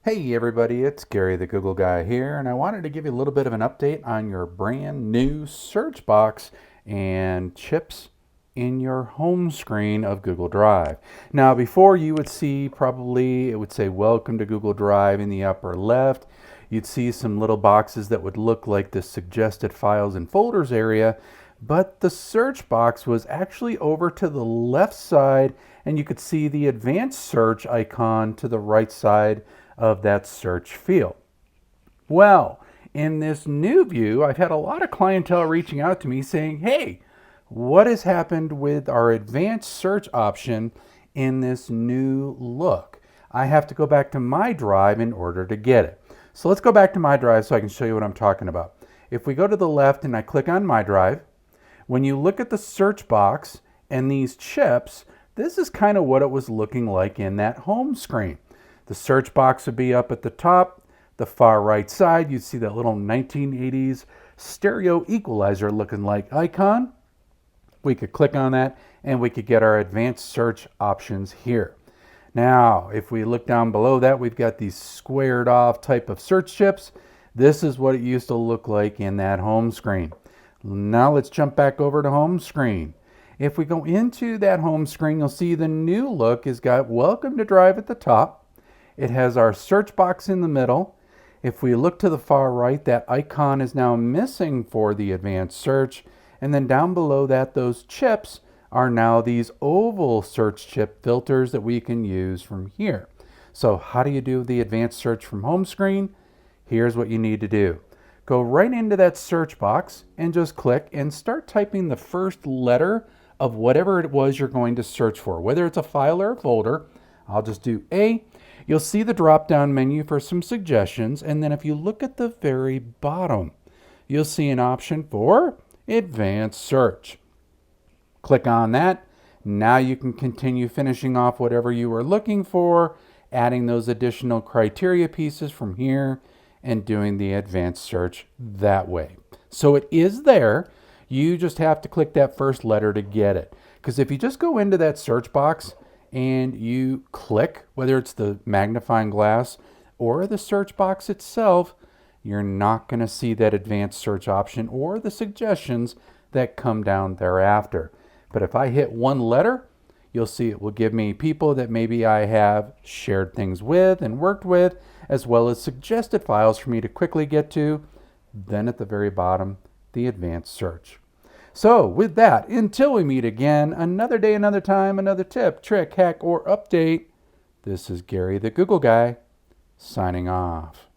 Hey everybody, it's Gary the Google Guy here, and I wanted to give you a little bit of an update on your brand new search box and chips in your home screen of Google Drive. Now, before you would see probably it would say Welcome to Google Drive in the upper left. You'd see some little boxes that would look like the suggested files and folders area, but the search box was actually over to the left side, and you could see the advanced search icon to the right side of that search field. Well, in this new view, I've had a lot of clientele reaching out to me saying, hey, what has happened with our advanced search option in this new look? I have to go back to my drive in order to get it. So let's go back to my drive so I can show you what I'm talking about. If we go to the left and I click on my drive, when you look at the search box and these chips, this is kind of what it was looking like in that home screen. The search box would be up at the top. The far right side, you'd see that little 1980s stereo equalizer looking like icon. We could click on that and we could get our advanced search options here. Now, if we look down below that, we've got these squared off type of search chips. This is what it used to look like in that home screen. Now let's jump back over to home screen. If we go into that home screen, you'll see the new look has got Welcome to Drive at the top. It has our search box in the middle. If we look to the far right, that icon is now missing for the advanced search. And then down below that, those chips are now these oval search chip filters that we can use from here. So how do you do the advanced search from home screen? Here's what you need to do. Go right into that search box and just click and start typing the first letter of whatever it was you're going to search for, whether it's a file or a folder. I'll just do A. You'll see the drop-down menu for some suggestions, and then if you look at the very bottom, you'll see an option for advanced search. Click on that. Now you can continue finishing off whatever you were looking for, adding those additional criteria pieces from here, and doing the advanced search that way. So it is there. You just have to click that first letter to get it. Because if you just go into that search box and you click, whether it's the magnifying glass or the search box itself, you're not going to see that advanced search option or the suggestions that come down thereafter. But if I hit one letter, you'll see it will give me people that maybe I have shared things with and worked with, as well as suggested files for me to quickly get to. Then at the very bottom, the advanced search. So with that, until we meet again, another day, another time, another tip, trick, hack, or update, this is Gary the Google Guy, signing off.